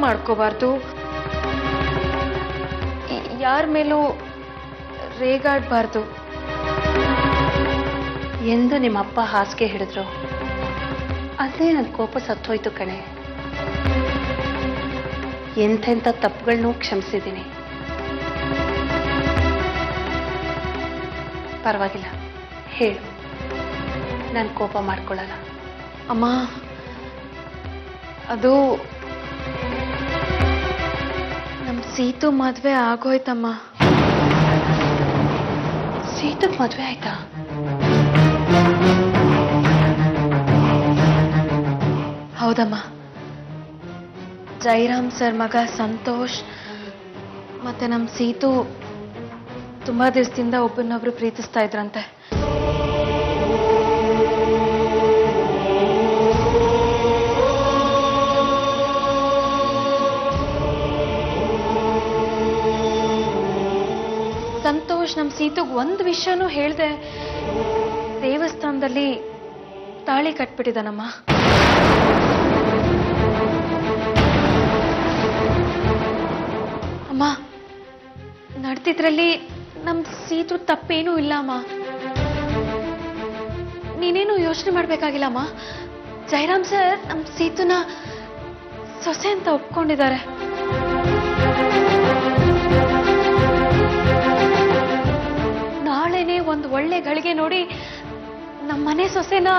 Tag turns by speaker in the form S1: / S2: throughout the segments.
S1: ಮಾಡ್ಕೋಬಾರ್ದು, ಯಾರ ಮೇಲೂ ರೇಗಾಡಬಾರ್ದು
S2: ಎಂದು ನಿಮ್ಮಪ್ಪ ಹಾಸಿಗೆ ಹಿಡಿದ್ರು ಅದೇ ನನ್ನ ಕೋಪ ಸತ್ತೋಯ್ತು ಕಣೆ. ಎಂತೆಂಥ ತಪ್ಪುಗಳನ್ನೂ ಕ್ಷಮಿಸಿದ್ದೀನಿ. ಪರವಾಗಿಲ್ಲ, ಹೇಳು, ನಾನು ಕೋಪ ಮಾಡ್ಕೊಳ್ಳಲ್ಲ.
S1: ಅಮ್ಮ, ಅದು ನಮ್ಮ ಸೀತು ಮದುವೆ ಆಗೋಯ್ತಮ್ಮ.
S2: ಸೀತಕ್ಕೆ ಮದುವೆ ಆಯ್ತಾ?
S1: ಹೌದಮ್ಮ. ಜೈರಾಮ್ ಸರ್ ಮಗ ಸಂತೋಷ್ ಮತ್ತೆ ನಮ್ಮ ಸೀತು ತುಂಬಾ ದಿವಸದಿಂದ ಒಬ್ಬರನ್ನೊಬ್ರು ಪ್ರೀತಿಸ್ತಾ ಇದ್ರಂತೆ. ಸಂತೋಷ್ ನಮ್ಮ ಸೀತುಗ್ ಒಂದು ವಿಷಯನೂ ಹೇಳ್ದೆ ದೇವಸ್ಥಾನದಲ್ಲಿ ತಾಳಿ ಕಟ್ಬಿಟ್ಟಿದಾನಮ್ಮ. ಅಮ್ಮ, ನಡೆದಿದ್ರಲ್ಲಿ ನಮ್ ಸೀತು ತಪ್ಪೇನೂ ಇಲ್ಲ ಅಮ್ಮ. ನೀನೇನು ಯೋಚನೆ ಮಾಡ್ಬೇಕಾಗಿಲ್ಲಮ್ಮ. ಜೈರಾಮ್ ಸರ್ ನಮ್ ಸೀತುನ ಸೊಸೆ ಅಂತ ಒಪ್ಕೊಂಡಿದ್ದಾರೆ. ನಾಳೆನೆ ಒಂದು ಒಳ್ಳೆ ಗಳಿಗೆ ನೋಡಿ ನಮ್ಮ ಮನೆ ಸೊಸೆನ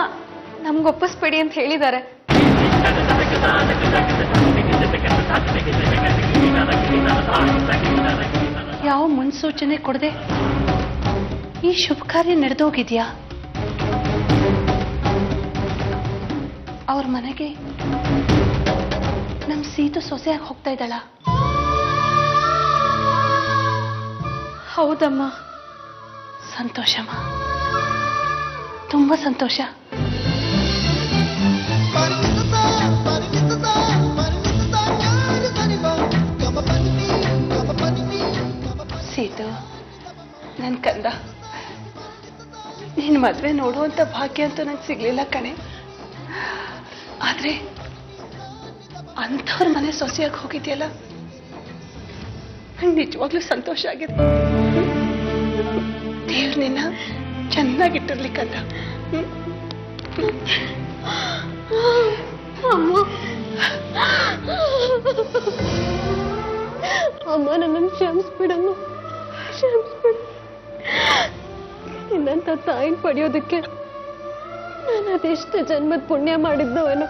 S1: ನಮ್ಗೊಪ್ಪಿಸ್ಬೇಡಿ ಅಂತ ಹೇಳಿದ್ದಾರೆ.
S2: ಯಾವ ಮುನ್ಸೂಚನೆ ಕೊಡದೆ ಈ ಶುಭ ಕಾರ್ಯ ನಡೆದೋಗಿದ್ಯಾ? ಅವ್ರ ಮನೆಗೆ ನಮ್ ಸೀತು ಸೊಸೆಯಾಗಿ ಹೋಗ್ತಾ ಇದ್ದಾಳ?
S1: ಹೌದಮ್ಮ.
S2: ಸಂತೋಷಮ್ಮ, ತುಂಬಾ ಸಂತೋಷ. ಸೀತು, ನನ್ ಕಂದ, ನಿನ್ ಮದ್ವೆ ನೋಡುವಂತ ಭಾಗ್ಯ ಅಂತೂ ನಂಗೆ ಸಿಗ್ಲಿಲ್ಲ ಕಣೆ. ಆದ್ರೆ ಅಂಥವ್ರ ಮನೆ ಸೊಸೆಯಾಗಿ ಹೋಗಿದ್ಯಲ್ಲ, ನಂಗೆ ನಿಜವಾಗ್ಲೂ ಸಂತೋಷ ಆಗಿದೆ. ದೇವ್ರು ನಿನ್ನ ಚೆನ್ನಾಗಿಟ್ಟಿರ್ಲಿ ಕಂದ.
S1: ಅಮ್ಮ, ನನ್ನನ್ನು ಕ್ಷಮಿಸ್ಬಿಡಮ್ಮ, ಕ್ಷಮಿಸ್ಬಿಡು. ನಿನ್ನಂತ ತಾಯಿನ ಪಡೆಯೋದಕ್ಕೆ ನಾನು ಅದೆಷ್ಟು ಜನ್ಮದ ಪುಣ್ಯ ಮಾಡಿದ್ದೋ ಏನೋ.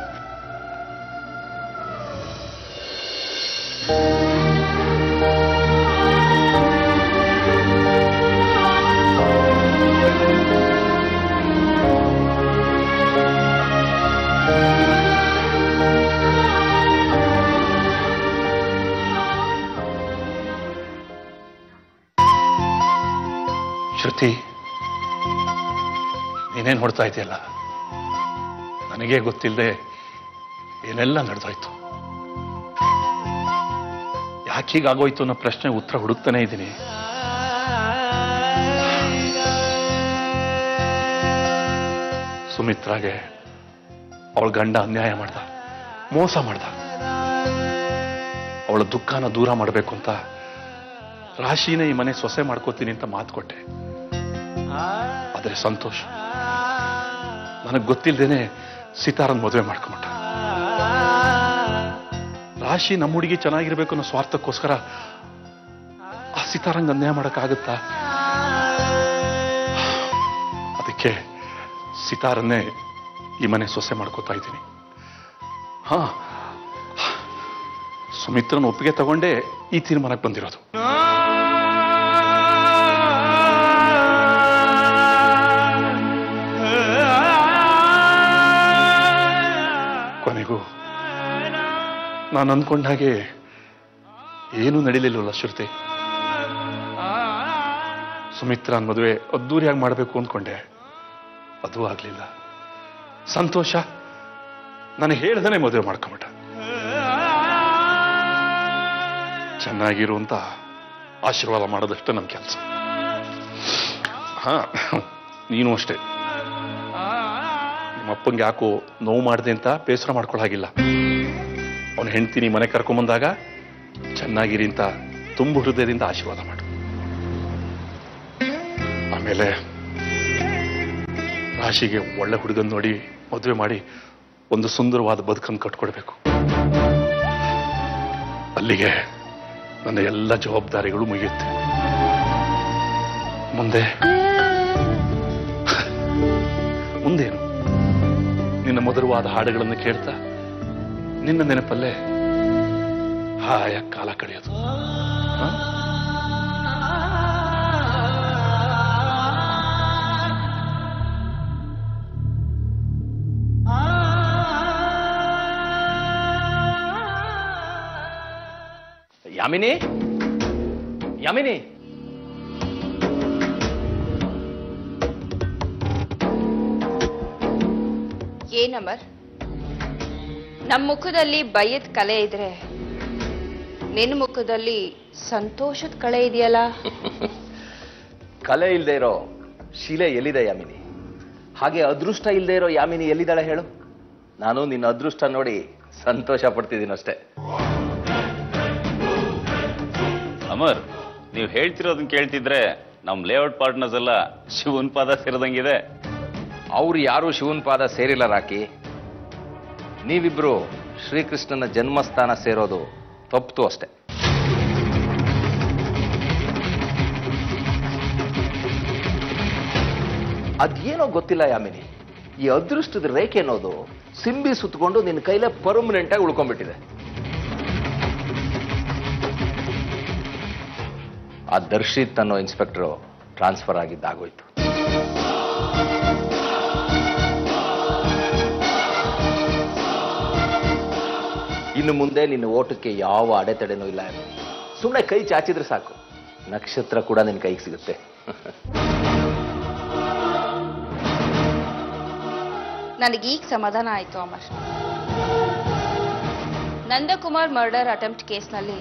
S3: ಶ್ರುತಿ, ನೀನೇನು ಹೊಡ್ತಾ ಇದೆಯಲ್ಲ, ನನಗೇ ಗೊತ್ತಿಲ್ಲದೆ ಏನೆಲ್ಲ ನಡೆದೋಯ್ತು. ಯಾಕೆ ಹೀಗಾಗೋಯ್ತು ಅನ್ನೋ ಪ್ರಶ್ನೆ ಉತ್ತರ ಹುಡುಕ್ತಾನೆ ಇದ್ದೀನಿ. ಸುಮಿತ್ರಾಗೆ ಅವಳ ಗಂಡ ಅನ್ಯಾಯ ಮಾಡ್ದ, ಮೋಸ ಮಾಡ್ದ. ಅವಳ ದುಃಖನ ದೂರ ಮಾಡಬೇಕು ಅಂತ ರಾಶಿನೇ ಈ ಮನೆ ಸೊಸೆ ಮಾಡ್ಕೋತೀನಿ ಅಂತ ಮಾತು ಕೊಟ್ಟೆ. ಆದ್ರೆ ಸಂತೋಷ ನನಗೆ ಗೊತ್ತಿಲ್ಲದೇನೆ ಸಿತಾರನ್ ಮದುವೆ ಮಾಡ್ಕೊಂಬಿಟ್ಟ. ರಾಶಿ ನಮ್ಮ ಹುಡುಗಿ ಚೆನ್ನಾಗಿರ್ಬೇಕು ಅನ್ನೋ ಸ್ವಾರ್ಥಕ್ಕೋಸ್ಕರ ಆ ಸಿತಾರಂಗ್ ಅನ್ಯಾಯ ಮಾಡಕ್ಕಾಗತ್ತಾ? ಅದಕ್ಕೆ ಸಿತಾರನ್ನೇ ಈ ಮನೆ ಸೊಸೆ ಮಾಡ್ಕೋತಾ ಇದ್ದೀನಿ. ಹಾ, ಸುಮಿತ್ರನ ಒಪ್ಪಿಗೆ ತಗೊಂಡೇ ಈ ತೀರ್ಮಾನಕ್ಕೆ ಬಂದಿರೋದು. ಕೊನೆಗೂ ನಾನು ಅಂದ್ಕೊಂಡ ಹಾಗೆ ಏನೂ ನಡೀಲಿಲ್ಲವಲ್ಲ ಶ್ರುತಿ. ಸುಮಿತ್ರನ್ ಮದುವೆ ಅದ್ದೂರಿಯಾಗಿ ಮಾಡಬೇಕು ಅಂದ್ಕೊಂಡೆ, ಅದು ಆಗ್ಲಿಲ್ಲ. ಸಂತೋಷ ನನಗೆ ಹೇಳ್ದೇನೆ ಮದುವೆ ಮಾಡ್ಕೊಂಬಿಟ್ಟ. ಚೆನ್ನಾಗಿರುವಂತ ಆಶೀರ್ವಾದ ಮಾಡೋದಷ್ಟೇ ನಮ್ಮ ಕೆಲಸ. ಹಾ, ನೀನು ಅಷ್ಟೇ. ನಿಮ್ಮಪ್ಪಂಗೆ ಯಾಕೋ ನೋವು ಮಾಡಿದೆ ಅಂತ ಬೇಸರ ಮಾಡ್ಕೊಳ್ಳೋ ಹಾಗಿಲ್ಲ. ಅವನ ಹೆಂಡ್ತಿನಿ ಮನೆ ಕರ್ಕೊಂಬಂದಾಗ ಚೆನ್ನಾಗಿರಿ ಅಂತ ತುಂಬು ಹೃದಯದಿಂದ ಆಶೀರ್ವಾದ ಮಾಡು. ಆಮೇಲೆ ರಾಶಿಗೆ ಒಳ್ಳೆ ಹುಡುಗನ್ ನೋಡಿ ಮದುವೆ ಮಾಡಿ ಒಂದು ಸುಂದರವಾದ ಬದುಕನ್ನು ಕಟ್ಕೊಡ್ಬೇಕು. ಅಲ್ಲಿಗೆ ನನ್ನ ಎಲ್ಲ ಜವಾಬ್ದಾರಿಗಳು ಮುಗಿಯುತ್ತೆ. ಮುಂದೇನು ನಿನ್ನ ಮಧುರವಾದ ಹಾಡುಗಳನ್ನು ಕೇಳ್ತಾ ನಿನ್ನ ನೆನಪಲ್ಲೇ ಹಾಯ ಕಾಲ ಕಳೆಯೋದು.
S4: ಯಾಮಿನಿ, ಯಾಮಿನಿ,
S5: ಏನಮರ್, ನಮ್ಮ ಮುಖದಲ್ಲಿ ಬೈಯದ ಕಲೆ ಇದ್ರೆ ನಿನ್ನ ಮುಖದಲ್ಲಿ ಸಂತೋಷದ ಕಳೆ ಇದೆಯಲ್ಲ.
S4: ಕಲೆ ಇಲ್ಲದೆ ಇರೋ ಶಿಲೆ ಎಲ್ಲಿದೆ ಯಾಮಿನಿ? ಹಾಗೆ ಅದೃಷ್ಟ ಇಲ್ಲದೆ ಇರೋ ಯಾಮಿನಿ ಎಲ್ಲಿದ್ದಾಳೆ ಹೇಳು? ನಾನು ನಿನ್ನ ಅದೃಷ್ಟ ನೋಡಿ ಸಂತೋಷ ಪಡ್ತಿದ್ದೀನಿ ಅಷ್ಟೇ.
S6: ಅಮರ್, ನೀವು ಹೇಳ್ತಿರೋದನ್ನ ಕೇಳ್ತಿದ್ರೆ ನಮ್ ಲೇಔಟ್ ಪಾರ್ಟ್ನರ್ಸ್ ಎಲ್ಲ ಶಿವನ್ ಪಾದ ಸೇರಿದಂಗಿದೆ.
S4: ಅವ್ರು ಯಾರು ಶಿವನ್ ಪಾದ ಸೇರಿಲ್ಲ ರಾಕಿ. ನೀವಿಬ್ರು ಶ್ರೀಕೃಷ್ಣನ ಜನ್ಮಸ್ಥಾನ ಸೇರೋದು ತಪ್ಪು ಅಷ್ಟೆ. ಅದೇನೋ ಗೊತ್ತಿಲ್ಲ ಯಾಮಿನಿ, ಈ ಅದೃಷ್ಟದ ರೇಖೆ ಅನ್ನೋದು ಸಿಂಬಿ ಸುತ್ತಕೊಂಡು ನಿನ್ನ ಕೈಲೇ ಪರ್ಮನೆಂಟ್ ಆಗಿ ಉಳ್ಕೊಂಡ್ಬಿಟ್ಟಿದೆ. ಆ ದರ್ಶಿತ್ ಅನ್ನೋ ಇನ್ಸ್ಪೆಕ್ಟರ್ ಟ್ರಾನ್ಸ್ಫರ್ ಆಗಿದ್ದಾಗೋಯ್ತು. ಇನ್ನು ಮುಂದೆ ನಿನ್ನ ಓಟಕ್ಕೆ ಯಾವ ಅಡೆತಡೆನೂ ಇಲ್ಲ. ಸುಮ್ಮನೆ ಕೈ ಚಾಚಿದ್ರೆ ಸಾಕು, ನಕ್ಷತ್ರ ಕೂಡ ನಿನ್ನ ಕೈಗೆ ಸಿಗುತ್ತೆ.
S5: ನನಗೀಗ ಸಮಾಧಾನ ಆಯ್ತು ಅಮರ್. ನಂದಕುಮಾರ್ ಮರ್ಡರ್ ಅಟೆಂಪ್ಟ್ ಕೇಸ್ನಲ್ಲಿ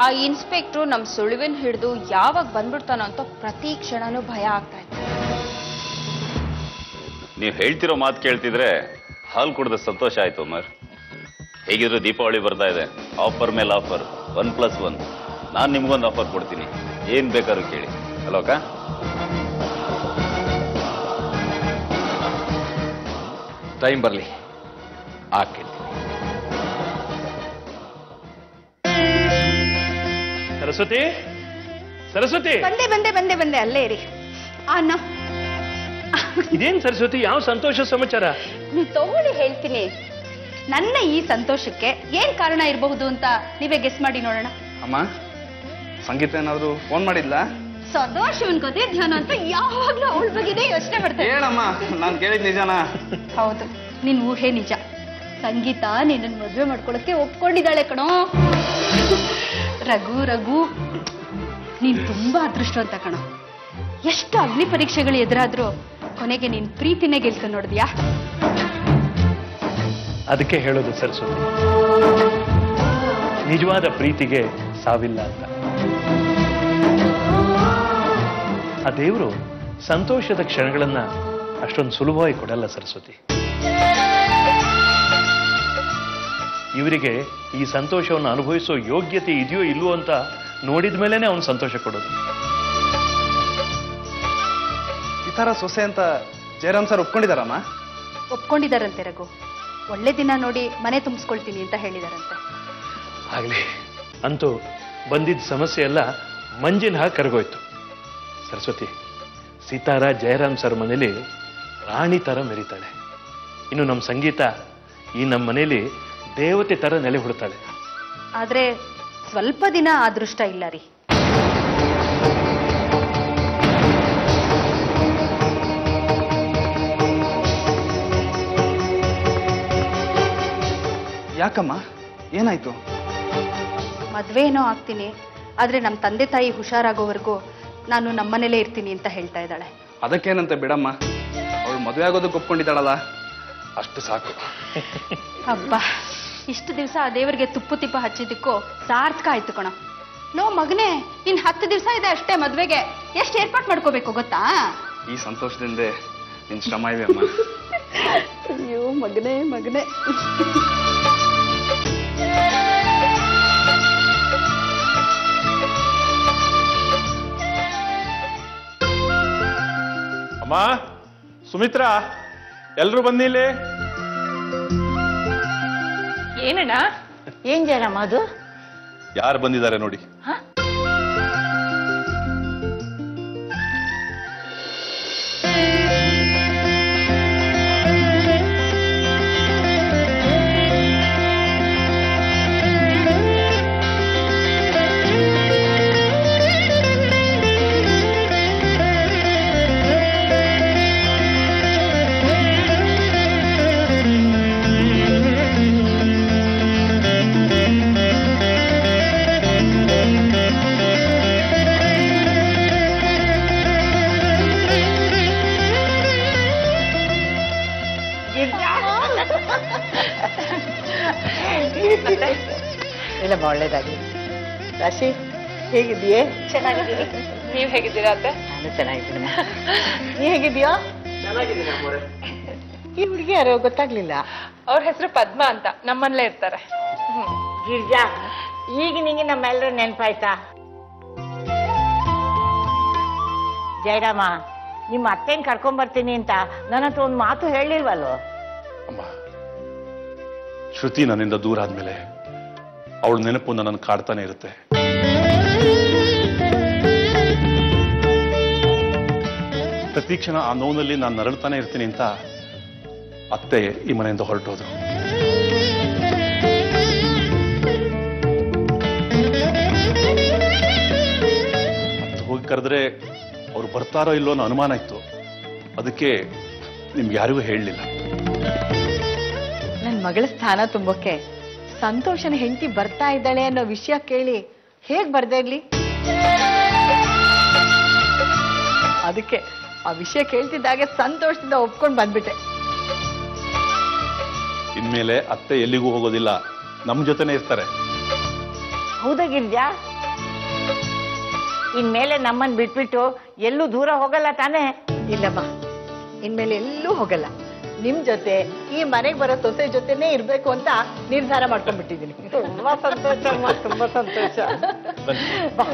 S5: ಆ ಇನ್ಸ್ಪೆಕ್ಟ್ರು ನಮ್ಮ ಸುಳಿವಿನ ಹಿಡಿದು ಯಾವಾಗ ಬಂದ್ಬಿಡ್ತಾನೋ ಅಂತ ಪ್ರತಿ ಕ್ಷಣನೂ ಭಯ ಆಗ್ತಾ ಇತ್ತು.
S6: ನೀವು ಹೇಳ್ತಿರೋ ಮಾತು ಕೇಳ್ತಿದ್ರೆ ಹಾಲು ಕುಡ್ದ ಸಂತೋಷ ಆಯ್ತು ಅಮರ್. ಹೇಗಿದ್ರು ದೀಪಾವಳಿ ಬರ್ತಾ ಇದೆ, ಆಫರ್ ಮೇಲೆ ಆಫರ್, 1+1. ನಾನು ನಿಮ್ಗೊಂದು ಆಫರ್ ಕೊಡ್ತೀನಿ, ಏನ್ ಬೇಕಾದ್ರೂ ಕೇಳಿ. ಅಲ್ವಕ್ಕ?
S4: ಟೈಮ್ ಬರಲಿ ಆ ಕೇಳ್ತೀನಿ.
S7: ಸರಸ್ವತಿ, ಸರಸ್ವತಿ,
S2: ಬಂದೆ ಬಂದೆ ಬಂದೆ ಬಂದೆ, ಅಲ್ಲೇ ಇರಿ. ಅಣ್ಣ,
S7: ಇದೇನ್ ಸರಸ್ವತಿ, ಯಾವ ಸಂತೋಷ ಸಮಾಚಾರ?
S2: ನೀವು ತಗೊಳ್ಳಿ ಹೇಳ್ತೀನಿ. ನನ್ನ ಈ ಸಂತೋಷಕ್ಕೆ ಏನ್ ಕಾರಣ ಇರಬಹುದು ಅಂತ ನೀವೇ ಗೆಸ್ ಮಾಡಿ ನೋಡೋಣ.
S8: ಅಮ್ಮ, ಸಂಗೀತ ಏನಾದ್ರು ಫೋನ್ ಮಾಡಿದ್ಲ?
S2: ಸದಾ ಶಿವನ್ ಕತೆ ಧ್ಯಾನ ಅಂತ ಯಾವಾಗ್ಲೂ ಅವಳ ಬಗ್ಗೆನೇ ಯೋಚನೆ ಮಾಡ್ತೇನೆ.
S8: ಹೇಳಮ್ಮ, ನಾನು ಕೇಳಿದ್ ನಿಜಾನಾ?
S2: ಹೌದು, ನಿನ್ ಊಹೆ ನಿಜ. ಸಂಗೀತ ನಿನ್ನ ಮದುವೆ ಮಾಡ್ಕೊಳಕ್ಕೆ ಒಪ್ಕೊಂಡಿದ್ದಾಳೆ ಕಣೋ. ರಘು ರಘು, ನೀನ್ ತುಂಬಾ ಅದೃಷ್ಟವಂತ ಕಣೋ. ಎಷ್ಟು ಅಗ್ನಿ ಪರೀಕ್ಷೆಗಳು ಎದುರಾದ್ರೂ ಕೊನೆಗೆ ನೀನ್ ಪ್ರೀತಿನೇ ಗೆಲ್ಕೊಂಡು ನೋಡಿದ್ಯಾ?
S7: ಅದಕ್ಕೆ ಹೇಳೋದು ಸರಸ್ವತಿ, ನಿಜವಾದ ಪ್ರೀತಿಗೆ ಸಾವಿಲ್ಲ ಅಂತ. ಆ ದೇವರು ಸಂತೋಷದ ಕ್ಷಣಗಳನ್ನ ಅಷ್ಟೊಂದು ಸುಲಭವಾಗಿ ಕೊಡಲ್ಲ ಸರಸ್ವತಿ. ಇವರಿಗೆ ಈ ಸಂತೋಷವನ್ನು ಅನುಭವಿಸೋ ಯೋಗ್ಯತೆ ಇದೆಯೋ ಇಲ್ವೋ ಅಂತ ನೋಡಿದ ಮೇಲೇನೆ ಅವನು ಸಂತೋಷ ಕೊಡೋದು.
S8: ಈ ತರ ಸೊಸೆ ಅಂತ ಜಯರಾಮ್ ಸರ್ ಒಪ್ಕೊಂಡಿದಾರಮ್ಮ?
S2: ಒಪ್ಕೊಂಡಿದಾರಂತೆ ರಘು. ಒಳ್ಳೆ ದಿನ ನೋಡಿ ಮನೆ ತುಂಬಿಸ್ಕೊಳ್ತೀನಿ ಅಂತ ಹೇಳಿದಾರಂತೆ.
S7: ಆಗ್ಲಿ, ಅಂತೂ ಬಂದಿದ್ದ ಸಮಸ್ಯೆ ಎಲ್ಲ ಮಂಜಿನ ಹಾಗೆ ಕರಗೋಯ್ತು. ಸರಸ್ವತಿ, ಸೀತಾರ ಜಯರಾಮ್ ಸರ್ ಮನೇಲಿ ರಾಣಿ ತರ ಮೆರೀತಾಳೆ. ಇನ್ನು ನಮ್ಮ ಸಂಗೀತ ಈ ನಮ್ಮ ಮನೇಲಿ ದೇವತೆ ತರ ನೆಲೆ ಹುಡ್ತಾಳೆ.
S2: ಆದ್ರೆ ಸ್ವಲ್ಪ ದಿನ ಅದೃಷ್ಟ ಇಲ್ಲ ರೀ.
S8: ಯಾಕಮ್ಮ, ಏನಾಯ್ತು?
S2: ಮದ್ವೆ ಏನೋ ಆಗ್ತೀನಿ, ಆದ್ರೆ ನಮ್ಮ ತಂದೆ ತಾಯಿ ಹುಷಾರಾಗೋವರೆಗೂ ನಾನು ನಮ್ಮನೇಲೇ ಇರ್ತೀನಿ ಅಂತ ಹೇಳ್ತಾ ಇದ್ದಾಳೆ.
S8: ಅದಕ್ಕೇನಂತೆ ಬಿಡಮ್ಮ, ಅವಳು ಮದುವೆ ಆಗೋದಕ್ಕೆ ಒಪ್ಕೊಂಡಿದ್ದಾಳಲ್ಲ, ಅಷ್ಟು ಸಾಕು.
S2: ಹಬ್ಬ, ಇಷ್ಟು ದಿವಸ ಆ ದೇವರಿಗೆ ತುಪ್ಪು ತಿಪ್ಪ ಹಚ್ಚಿದ್ದಕ್ಕೂ ಸಾರ್ಥಕ ಆಯ್ತು ಕಣೋ. ಲೋ ಮಗನೇ, ಇನ್ 10 ದಿವಸ ಇದೆ ಅಷ್ಟೇ ಮದ್ವೆಗೆ. ಎಷ್ಟು ಏರ್ಪಾಟ್ ಮಾಡ್ಕೋಬೇಕು ಗೊತ್ತಾ?
S8: ಈ ಸಂತೋಷದಿಂದ ನಿನ್ ಶ್ರಮ ಇವೆ ಅಮ್ಮ.
S2: ಅಯ್ಯೋ ಮಗನೇ ಮಗನೇ.
S3: ಅಮ್ಮ, ಸುಮಿತ್ರಾ, ಎಲ್ರು ಬನ್ನಿ ಇಲ್ಲಿ.
S9: ಏನಣ್ಣ? ಏನ್ ಜಯರಾಮ ಅದು?
S3: ಯಾರು ಬಂದಿದ್ದಾರೆ ನೋಡಿ.
S9: ಇಲ್ಲಮ್ಮ, ಒಳ್ಳೇದಾಗಿ. ರಾಶಿ, ಹೇಗಿದೆಯೇ?
S2: ಚೆನ್ನಾಗಿದ್ದೀನಿ. ನೀವ್ ಹೇಗಿದ್ದೀರಾ ಅತ್ತೆ?
S9: ನಾನು ಚೆನ್ನಾಗಿದ್ದೀನಿ. ನೀ ಹೇಗಿದ್ಯೋ? ಈ ಹುಡುಗಿ ಯಾರೋ ಗೊತ್ತಾಗ್ಲಿಲ್ಲ.
S2: ಅವ್ರ ಹೆಸರು ಪದ್ಮ ಅಂತ, ನಮ್ಮಲ್ಲೇ ಇರ್ತಾರೆ.
S9: ಗಿರ್ಜಾ, ಈಗ ನಿಂಗೆ ನಮ್ಮೆಲ್ಲರೂ ನೆನಪಾಯ್ತಾ? ಜಯರಾಮ, ನಿಮ್ಮ ಅತ್ತೆನ್ ಕರ್ಕೊಂಡ್ಬರ್ತೀನಿ ಅಂತ ನನ್ನ ಹತ್ರ ಒಂದು ಮಾತು ಹೇಳಿಲ್ವಲ್ಲೋ?
S3: ಅಮ್ಮ, ಶ್ರುತಿ ನನ್ನಿಂದ ದೂರ ಆದ್ಮೇಲೆ ಅವಳ ನೆನಪು ನನ್ನನ್ನು ಕಾಡ್ತಾನೆ ಇರುತ್ತೆ. ಪ್ರತಿ ಕ್ಷಣ ಆ ನೋವಿನಲ್ಲಿ ನಾನು ನರಳ್ತಾನೆ ಇರ್ತೀನಿ ಅಂತ ಅತ್ತೆ ಈ ಮನೆಯಿಂದ ಹೊರಟೋದ್ರು. ಹೋಗಿ ಕರೆದ್ರೆ ಅವ್ರು ಬರ್ತಾರೋ ಇಲ್ಲೋ ಅನ್ನೋ ಅನುಮಾನ ಇತ್ತು. ಅದಕ್ಕೆ ನಿಮ್ಗೆ ಯಾರಿಗೂ ಹೇಳಲಿಲ್ಲ.
S9: ನನ್ನ ಮಗಳ ಸ್ಥಾನ ತುಂಬಕ್ಕೆ ಸಂತೋಷನ ಹೆಂಡತಿ ಬರ್ತಾ ಇದ್ದಾಳೆ ಅನ್ನೋ ವಿಷಯ ಕೇಳಿ ಹೇಗ್ ಬರ್ದೇ ಇರ್ಲಿ? ಅದಕ್ಕೆ ಆ ವಿಷಯ ಕೇಳ್ತಿದ್ದಾಗೆ ಸಂತೋಷದಿಂದ ಒಪ್ಕೊಂಡು ಬಂದ್ಬಿಟ್ಟೆ.
S3: ಇನ್ಮೇಲೆ ಅತ್ತೆ ಎಲ್ಲಿಗೂ ಹೋಗೋದಿಲ್ಲ, ನಮ್ ಜೊತೆನೆ ಇರ್ತಾರೆ.
S9: ಹೌದಾ ಗಿರ್ಜಾ? ಇನ್ಮೇಲೆ ನಮ್ಮನ್ ಬಿಟ್ಬಿಟ್ಟು ಎಲ್ಲೂ ದೂರ ಹೋಗಲ್ಲ ತಾನೇ? ಇಲ್ಲಮ್ಮ, ಇನ್ಮೇಲೆ ಎಲ್ಲೂ ಹೋಗಲ್ಲ. ನಿಮ್ ಜೊತೆ ಈ ಮನೆಗೆ ಬರೋ ಸೊಸೆ ಜೊತೆನೇ ಇರ್ಬೇಕು ಅಂತ ನಿರ್ಧಾರ ಮಾಡ್ಕೊಂಡ್ಬಿಟ್ಟಿದ್ದೀನಿ. ತುಂಬಾ ಸಂತೋಷ ಅಮ್ಮ, ತುಂಬಾ ಸಂತೋಷ. ಬಾ.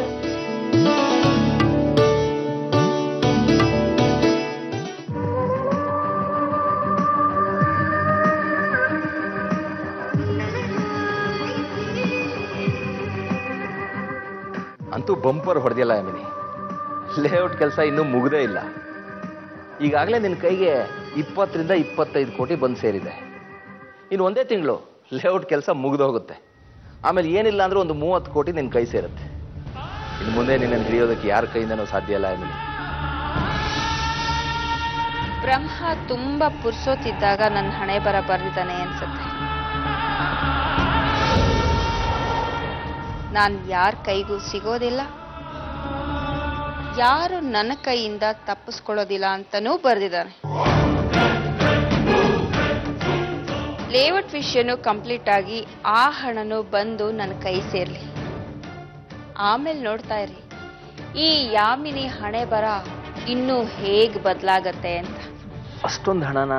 S4: ಅಂತೂ ಬಂಪರ್ ಹೊಡೆದಿಲ್ಲ ಯಾಮಿನಿ. ಲೇಔಟ್ ಕೆಲಸ ಇನ್ನೂ ಮುಗ್ದೇ ಇಲ್ಲ. ಈಗಾಗಲೇ ನಿನ್ನ ಕೈಗೆ 20 ರಿಂದ 25 ಕೋಟಿ ಬಂದು ಸೇರಿದೆ. ಇನ್ನು ಒಂದೇ ತಿಂಗಳು ಲೇಔಟ್ ಕೆಲಸ ಮುಗಿದೋಗುತ್ತೆ. ಆಮೇಲೆ ಏನಿಲ್ಲ ಅಂದ್ರೆ ಒಂದು 30 ಕೋಟಿ ನಿನ್ನ ಕೈ ಸೇರುತ್ತೆ. ಇನ್ನು ಮುಂದೆ ನಿನ್ನನ್ನು ಹಿಡಿಯೋದಕ್ಕೆ ಯಾರ ಕೈಯಿಂದನೂ ಸಾಧ್ಯ ಇಲ್ಲ ಯಾಮಿನಿ.
S5: ಬ್ರಹ್ಮ ತುಂಬಾ ಪುರ್ಸೋತಿದ್ದಾಗ ನನ್ನ ಹಣೆ ಬರ ಬರ್ದಿದ್ದಾನೆ ಅನ್ಸುತ್ತೆ. ನಾನು ಯಾರ ಕೈಗೂ ಸಿಗೋದಿಲ್ಲ, ಯಾರು ನನ್ನ ಕೈಯಿಂದ ತಪ್ಪಿಸ್ಕೊಳ್ಳೋದಿಲ್ಲ ಅಂತನೂ ಬರ್ದಿದ್ದಾನೆ. ಲೇಔಟ್ ವಿಷಯನೂ ಕಂಪ್ಲೀಟ್ ಆಗಿ ಆ ಹಣನೂ ಬಂದು ನನ್ನ ಕೈ ಸೇರ್ಲಿ. ಆಮೇಲೆ ನೋಡ್ತಾ ಇರಿ ಈ ಯಾಮಿನಿ ಹಣೆ ಬರ ಇನ್ನೂ ಹೇಗ್ ಬದಲಾಗತ್ತೆ ಅಂತ.
S4: ಅಷ್ಟೊಂದು ಹಣನ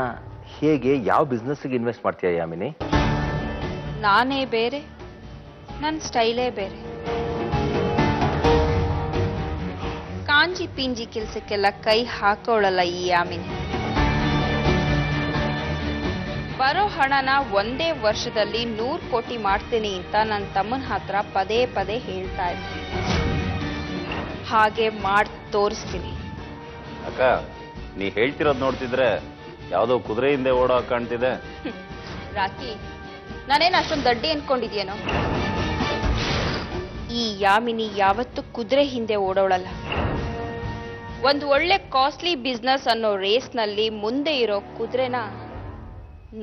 S4: ಹೇಗೆ, ಯಾವ ಬಿಸ್ನೆಸ್ಗೆ ಇನ್ವೆಸ್ಟ್ ಮಾಡ್ತೀಯ ಯಾಮಿನಿ?
S5: ನಾನೇ ಬೇರೆ, ನನ್ನ ಸ್ಟೈಲೇ ಬೇರೆ. ಕಾಂಜಿ ಪಿಂಜಿ ಕೆಲಸಕ್ಕೆಲ್ಲ ಕೈ ಹಾಕೋಳಲ್ಲ ಈ ಯಾಮಿನಿ. ಬರೋ ಹಣನ ಒಂದೇ ವರ್ಷದಲ್ಲಿ 100 ಕೋಟಿ ಮಾಡ್ತೀನಿ ಅಂತ ನನ್ನ ತಮ್ಮನ ಹತ್ರ ಪದೇ ಪದೇ ಹೇಳ್ತಾ ಇದ್ದೀನಿ. ಹಾಗೆ ಮಾಡಿ ತೋರಿಸ್ತೀನಿ.
S6: ಅಕ್ಕ, ನೀ ಹೇಳ್ತಿರೋದು ನೋಡ್ತಿದ್ರೆ ಯಾವುದೋ ಕುದುರೆ ಹಿಂದೆ ಓಡೋ ಕಾಣ್ತಿದೆ.
S5: ರಾಕಿ, ನಾನೇನು ಅಷ್ಟೊಂದು ದಡ್ಡಿ ಅನ್ಕೊಂಡಿದ್ಯೇನೋ? ಈ ಯಾಮಿನಿ ಯಾವತ್ತೂ ಕುದುರೆ ಹಿಂದೆ ಓಡೋಳಲ್ಲ. ಒಂದು ಒಳ್ಳೆ ಕಾಸ್ಟ್ಲಿ ಬಿಸ್ನೆಸ್ ಅನ್ನೋ ರೇಸ್ನಲ್ಲಿ ಮುಂದೆ ಇರೋ ಕುದುರೆನ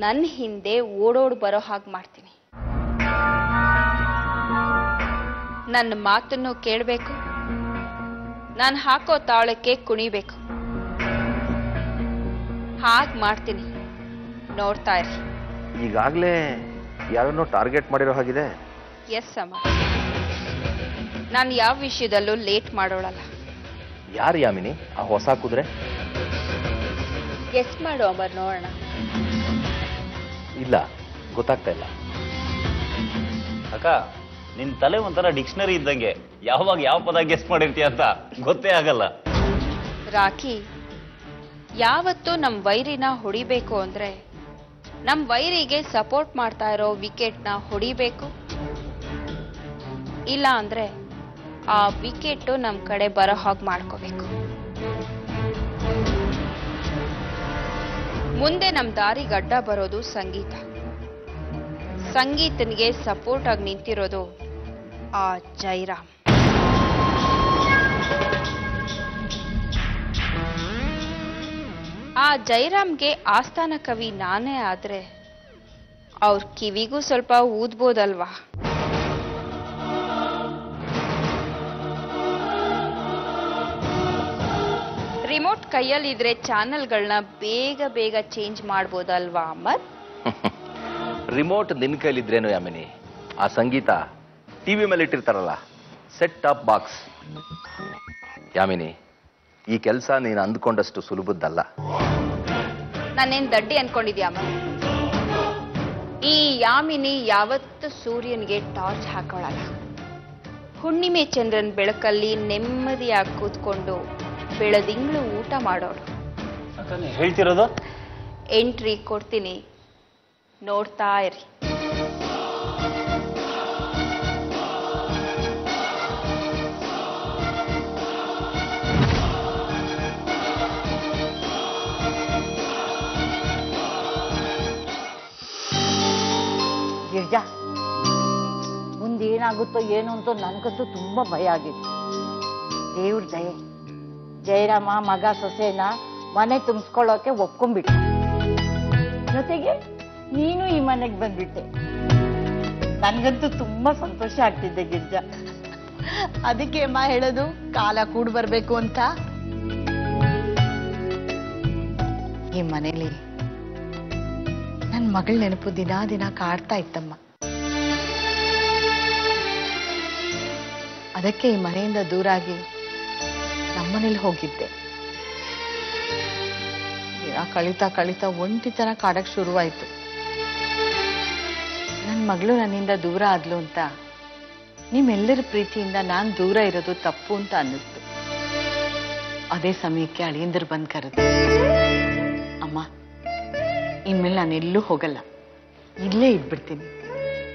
S5: ನನ್ನ ಹಿಂದೆ ಓಡೋಡ್ ಬರೋ ಹಾಗೆ ಮಾಡ್ತೀನಿ. ನನ್ನ ಮಾತನ್ನು ಕೇಳಬೇಕು, ನಾನು ಹಾಕೋ ತಾಳಕ್ಕೆ ಕುಣಿಬೇಕು. ಹಾಗೆ ಮಾಡ್ತೀನಿ, ನೋಡ್ತಾ ಇರಿ.
S4: ಈಗಾಗಲೇ ಯಾರನ್ನೋ ಟಾರ್ಗೆಟ್ ಮಾಡಿರೋ ಹಾಗಿದೆ.
S5: ಎಸ್ ಅಮ್ಮ, ನಾನು ಯಾವ ವಿಷಯದಲ್ಲೂ ಲೇಟ್ ಮಾಡೋಳಲ್ಲ.
S4: ಯಾರು ಯಾಮಿನಿ ಆ ಹೊಸ ಕುದುರೆ?
S5: ಗೆಸ್ ಮಾಡು ಅಮರ್, ನೋಡೋಣ.
S4: ಇಲ್ಲ, ಗೊತ್ತಾಗ್ತಾ ಇಲ್ಲ.
S6: ಅಕ್ಕ, ನಿನ್ ತಲೆ ಒಂಥರ ಡಿಕ್ಷನರಿ ಇದ್ದಂಗೆ, ಯಾವಾಗ ಯಾವ ಪದ ಗೆಸ್ ಮಾಡಿರ್ತೀಯ ಅಂತ ಗೊತ್ತೇ ಆಗಲ್ಲ.
S5: ರಾಖಿ, ಯಾವತ್ತೂ ನಮ್ಮ ವೈರಿನ ಹೊಡಿಬೇಕು ಅಂದ್ರೆ ನಮ್ಮ ವೈರಿಗೆ ಸಪೋರ್ಟ್ ಮಾಡ್ತಾ ಇರೋ ವಿಕೆಟ್ನ ಹೊಡಿಬೇಕು, ಇಲ್ಲ ಅಂದ್ರೆ ಆ ವಿಕೆಟ್ ನಮ್ಮ ಕಡೆ ಬರೋ ಹಾಗೆ ಮಾಡ್ಕೋಬೇಕು. ಮುಂದೆ ನಮ್ಮ ದಾರಿಗೆ ಅಡ್ಡ ಬರೋದು ಸಂಗೀತ. ಸಂಗೀತನಿಗೆ ಸಪೋರ್ಟ್ ಆಗಿ ನಿಂತಿರೋದು ಆ ಜೈರಾಮ್. ಆ ಜೈರಾಮ್ಗೆ ಆಸ್ಥಾನ ಕವಿ ನಾನೇ ಆದ್ರೆ ಅವ್ರ ಕಿವಿಗೂ ಸ್ವಲ್ಪ ಊದ್ಬೋದಲ್ವಾ? ರಿಮೋಟ್ ಕೈಯಲ್ಲಿದ್ರೆ ಚಾನೆಲ್ಗಳನ್ನ ಬೇಗ ಬೇಗ ಚೇಂಜ್ ಮಾಡ್ಬೋದಲ್ವಾ ಅಮರ್?
S4: ರಿಮೋಟ್ ನಿನ್ ಕೈಲಿದ್ರೇನು ಯಾಮಿನಿ, ಆ ಸಂಗೀತ ಟಿವಿ ಮೇಲೆ ಇಟ್ಟಿರ್ತಾರಲ್ಲ ಸೆಟ್ ಟಾಪ್ ಬಾಕ್ಸ್. ಯಾಮಿನಿ, ಈ ಕೆಲಸ ನೀನು ಅಂದ್ಕೊಂಡಷ್ಟು ಸುಲಭದ್ದಲ್ಲ.
S5: ನಾನೇನ್ ದಡ್ಡಿ ಅನ್ಕೊಂಡಿದ್ಯಾ ಅಮರ್? ಈ ಯಾಮಿನಿ ಯಾವತ್ತು ಸೂರ್ಯನಿಗೆ ಟಾರ್ಚ್ ಹಾಕೊಳ್ಳಲ್ಲ. ಹುಣ್ಣಿಮೆ ಚಂದ್ರನ್ ಬೆಳಕಲ್ಲಿ ನೆಮ್ಮದಿಯಾಗಿ ಕೂತ್ಕೊಂಡು ಬೆಳದಿಂಗಳು ಊಟ ಮಾಡೋಳು.
S6: ಹೇಳ್ತಿರೋದು?
S5: ಎಂಟ್ರಿ ಕೊಡ್ತೀನಿ, ನೋಡ್ತಾ ಇರಿ.
S9: ಗಿರ್ಜಾ, ಮುಂದೇನಾಗುತ್ತೋ ಏನು ಅಂತ ನನಗಂತೂ ತುಂಬಾ ಭಯ ಆಗಿತ್ತು. ದೇವ್ರ ದಯೆ, ಜಯರಾಮ ಮಗ ಸೊಸೆನ ಮನೆ ತುಂಬಿಸ್ಕೊಳ್ಳೋಕೆ ಒಪ್ಕೊಂಡ್ಬಿಟ್ಟ. ಜೊತೆಗೆ ನೀನು ಈ ಮನೆಗೆ ಬಂದ್ಬಿಟ್ಟೆ. ನನ್ಗಂತೂ ತುಂಬಾ ಸಂತೋಷ ಆಗ್ತಿದ್ದೆ ಗಿರ್ಜಾ. ಅದಕ್ಕೆ ಅಮ್ಮ ಹೇಳೋದು ಕಾಲ ಕೂಡ್ ಬರ್ಬೇಕು ಅಂತ. ಈ ಮನೇಲಿ ನನ್ ಮಗಳ ನೆನಪು ದಿನಾ ದಿನ ಕಾಡ್ತಾ ಇತ್ತಮ್ಮ. ಅದಕ್ಕೆ ಈ ಮನೆಯಿಂದ ದೂರಾಗಿ ನಮ್ಮನೇಲಿ ಹೋಗಿದ್ದೆ. ದಿನ ಕಳೀತಾ ಕಳೀತಾ ಒಂಟಿತನ ಕಾಡಕ್ ಶುರುವಾಯ್ತು. ನನ್ನ ಮಗಳು ನನ್ನಿಂದ ದೂರ ಆದ್ಲು ಅಂತ ನಿಮ್ಮೆಲ್ಲರ ಪ್ರೀತಿಯಿಂದ ನಾನ್ ದೂರ ಇರೋದು ತಪ್ಪು ಅಂತ ಅನ್ನಿಸ್ತು. ಅದೇ ಸಮಯಕ್ಕೆ ಅಳಿಯಂದ್ರು ಬಂದ್ ಕರೆದು, ಅಮ್ಮ ಇನ್ಮೇಲೆ ನಾನೆಲ್ಲೂ ಹೋಗಲ್ಲ, ಇಲ್ಲೇ ಇದ್ಬಿಡ್ತೀನಿ.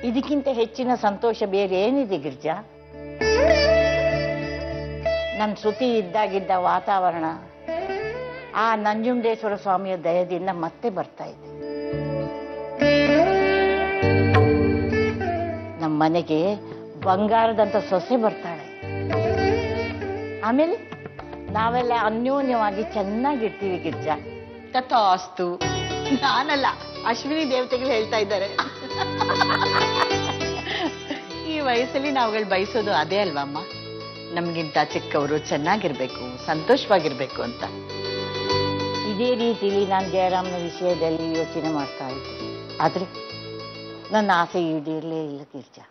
S9: ಇದಕ್ಕಿಂತ ಹೆಚ್ಚಿನ ಸಂತೋಷ ಬೇರೆ ಏನಿದೆ ಗಿರ್ಜಾ? ನನ್ನ ಶ್ರುತಿ ಇದ್ದಾಗಿದ್ದ ವಾತಾವರಣ ಆ ನಂಜುಂಡೇಶ್ವರ ಸ್ವಾಮಿಯ ದಯದಿಂದ ಮತ್ತೆ ಬರ್ತಾ ಇದೆ. ನಮ್ಮ ಮನೆಗೆ ಬಂಗಾರದಂತ ಸೊಸೆ ಬರ್ತಾಳೆ. ಆಮೇಲೆ ನಾವೆಲ್ಲ ಅನ್ಯೋನ್ಯವಾಗಿ ಚೆನ್ನಾಗಿರ್ತೀವಿ ಗಿರ್ಜಾ. ತಥಾಸ್ತು. ನಾನಲ್ಲ, ಅಶ್ವಿನಿ ದೇವತೆಗಳು ಹೇಳ್ತಾ ಇದ್ದಾರೆ. ಈ ವಯಸ್ಸಲ್ಲಿ ನಾವುಗಳು ಬಯಸೋದು ಅದೇ ಅಲ್ವಾ ಅಮ್ಮ? ನಮ್ಗಿಂತ ಚಿಕ್ಕವರು ಚೆನ್ನಾಗಿರ್ಬೇಕು, ಸಂತೋಷವಾಗಿರ್ಬೇಕು ಅಂತ. ಇದೇ ರೀತಿಲಿ ನಾನು ಜಯರಾಮ್ನ ವಿಷಯದಲ್ಲಿ ಯೋಚನೆ ಮಾಡ್ತಾ ಇದ್ದೆ. ಆದ್ರೆ ನನ್ನ ಆಸೆ ಈಡೇರಲೇ ಇಲ್ಲ ಗಿರ್ಜಾ.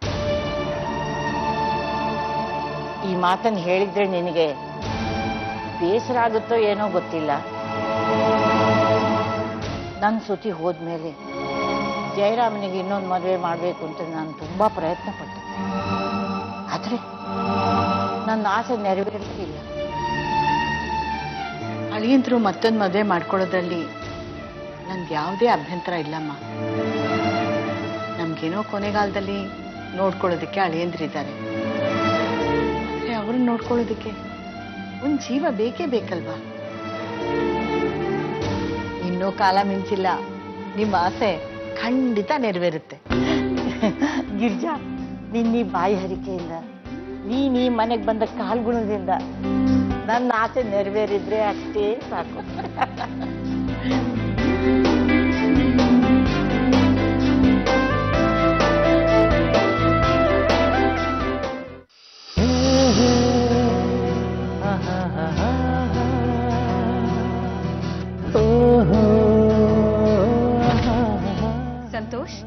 S9: ಈ ಮಾತನ್ನು ಹೇಳಿದ್ರೆ ನಿನಗೆ ಬೇಸರ ಆಗುತ್ತೋ ಏನೋ ಗೊತ್ತಿಲ್ಲ. ನನ್ನ ಶ್ರುತಿ ಹೋದ್ಮೇಲೆ ಜಯರಾಮನಿಗೆ ಇನ್ನೊಂದು ಮದುವೆ ಮಾಡಬೇಕು ಅಂತ ನಾನು ತುಂಬಾ ಪ್ರಯತ್ನ ಪಟ್ಟೆ. ಆದ್ರೆ ನನ್ನ ಆಸೆ ನೆರವೇರಿಲ್ಲ. ಅಳಿಯಂದ್ರು ಮತ್ತೊಂದು ಮದುವೆ ಮಾಡ್ಕೊಳ್ಳೋದ್ರಲ್ಲಿ ನನ್ಗೆ ಯಾವುದೇ ಅಭ್ಯಂತರ ಇಲ್ಲಮ್ಮ. ನಮ್ಗೇನೋ ಕೊನೆಗಾಲದಲ್ಲಿ ನೋಡ್ಕೊಳ್ಳೋದಕ್ಕೆ ಅಳಿಯಂದ್ರಿದ್ದಾರೆ. ಆದ್ರೆ ಅವ್ರನ್ನ ನೋಡ್ಕೊಳ್ಳೋದಕ್ಕೆ ಒಂದ್ ಜೀವ ಬೇಕೇ ಬೇಕಲ್ವಾ? ಇನ್ನೂ ಕಾಲ ಮಿಂಚಿಲ್ಲ, ನಿಮ್ಮ ಆಸೆ ಖಂಡಿತ ನೆರವೇರುತ್ತೆ. ಗಿರ್ಜಾ, ನಿನ್ನ ಬಾಯಿ ಹರಿಕೆಯಿಂದ, ನೀ ಮನೆಗೆ ಬಂದ ಕಾಲ್ಗುಣದಿಂದ ನನ್ನ ಆಸೆ ನೆರವೇರಿದ್ರೆ ಅಷ್ಟೇ ಸಾಕು.
S2: ಸಂತೋಷ್,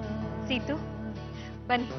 S2: ಸೀತು ಬನ್ನಿ.